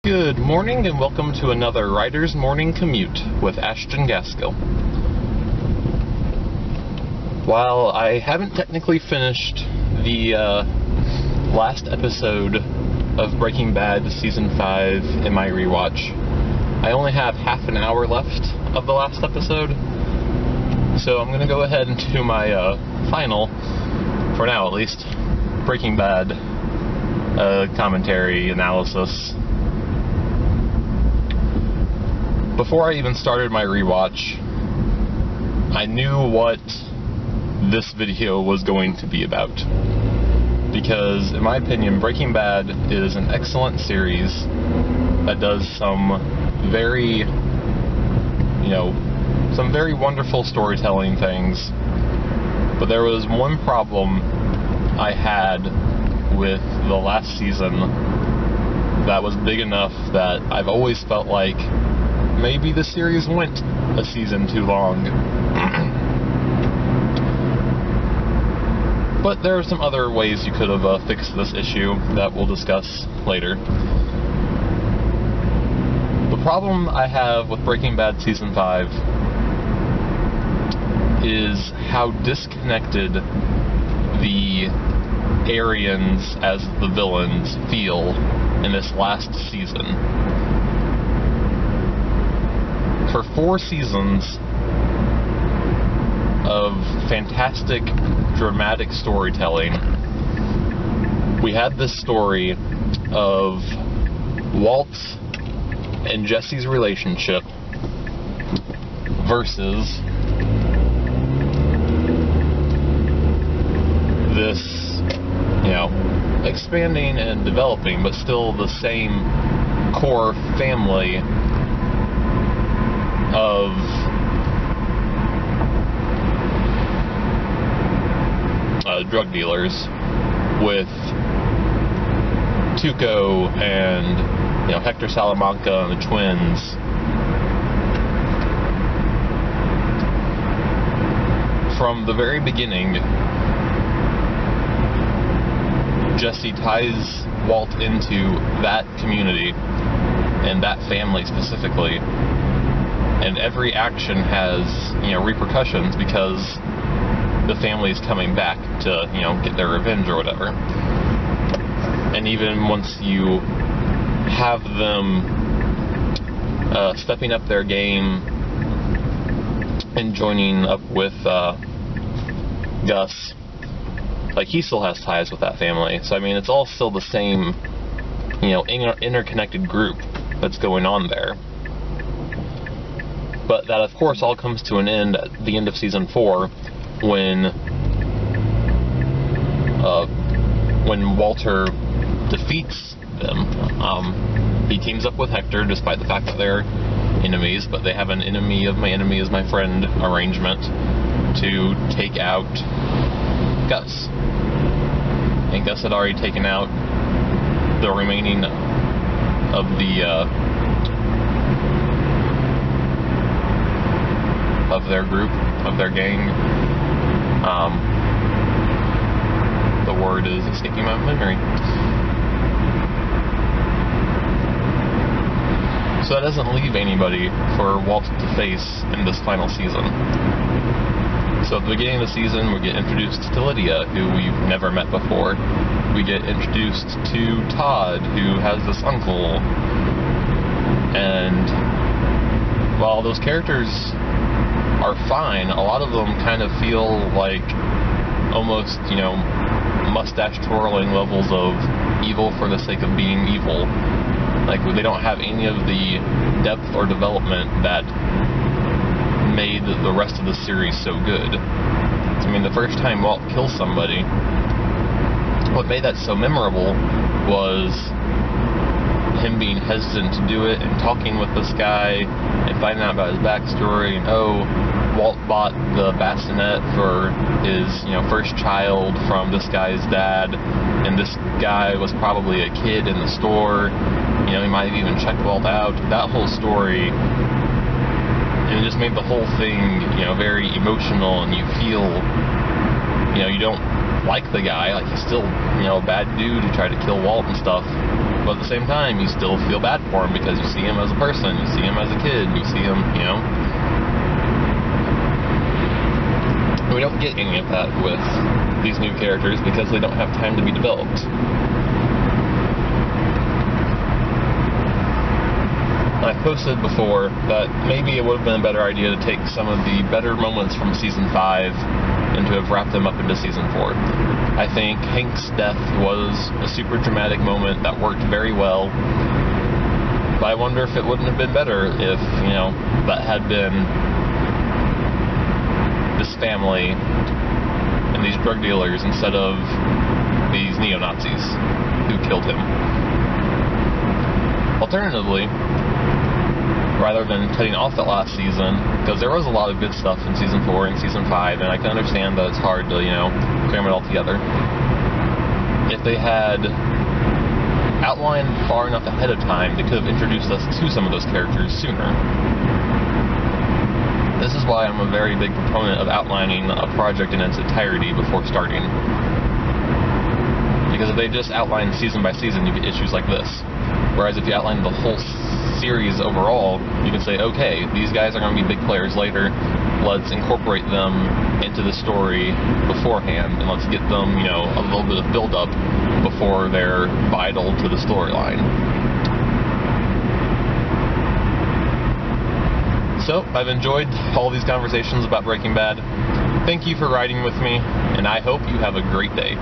Good morning and welcome to another Writer's Morning Commute with Ashton Gaskill. While I haven't technically finished the last episode of Breaking Bad Season 5 in my rewatch, I only have half an hour left of the last episode, so I'm going to go ahead and do my final, for now at least, Breaking Bad commentary analysis. Before I even started my rewatch, I knew what this video was going to be about. Because, in my opinion, Breaking Bad is an excellent series that does some very wonderful storytelling things. But there was one problem I had with the last season that was big enough that I've always felt like maybe the series went a season too long. But there are some other ways you could have fixed this issue that we'll discuss later. The problem I have with Breaking Bad Season 5 is how disconnected the Aryans as the villains feel in this last season. For 4 seasons of fantastic, dramatic storytelling, we had this story of Walt and Jesse's relationship versus this, expanding and developing, but still the same core family of drug dealers with Tuco and Hector Salamanca and the twins. From the very beginning, Jesse ties Walt into that community and that family specifically. And every action has, repercussions because the family's coming back to, get their revenge or whatever. And even once you have them stepping up their game and joining up with Gus, he still has ties with that family. So, it's all still the same, interconnected group that's going on there. But that, of course, all comes to an end at the end of Season 4 when Walter defeats them. He teams up with Hector, despite the fact that they're enemies, but they have an enemy of my enemy is my friend arrangement to take out Gus. And Gus had already taken out the remaining of their group, of their gang. The word is escaping my memory. So that doesn't leave anybody for Walt to face in this final season. So at the beginning of the season, we get introduced to Lydia, who we've never met before. We get introduced to Todd, who has this uncle. And while those characters are fine, a lot of them kind of feel like almost, mustache twirling levels of evil for the sake of being evil. They don't have any of the depth or development that made the rest of the series so good. The first time Walt kills somebody, what made that so memorable was him being hesitant to do it and talking with this guy and finding out about his backstory and Walt bought the bassinet for his first child from this guy's dad, and this guy was probably a kid in the store. He might have even checked Walt out. That whole story, and it just made the whole thing very emotional, and you feel you don't like the guy, he's still a bad dude who tried to kill Walt and stuff, but at the same time, you still feel bad for him because you see him as a person, you see him as a kid, you see him, you know. We don't get any of that with these new characters because they don't have time to be developed. I posted before that maybe it would have been a better idea to take some of the better moments from Season 5 and to have wrapped them up into Season 4. I think Hank's death was a super dramatic moment that worked very well, but I wonder if it wouldn't have been better if, you know, that had been this family and these drug dealers instead of these neo-Nazis who killed him. Alternatively, rather than cutting off that last season, because there was a lot of good stuff in Season 4 and Season 5, and I can understand that it's hard to, you know, cram it all together. If they had outlined far enough ahead of time, they could have introduced us to some of those characters sooner. This is why I'm a very big proponent of outlining a project in its entirety before starting. Because if they just outline season by season, you get issues like this. Whereas if you outline the whole series overall, you can say, okay, these guys are going to be big players later, let's incorporate them into the story beforehand, and let's get them, you know, a little bit of build-up before they're vital to the storyline. So, I've enjoyed all these conversations about Breaking Bad. Thank you for riding with me, and I hope you have a great day.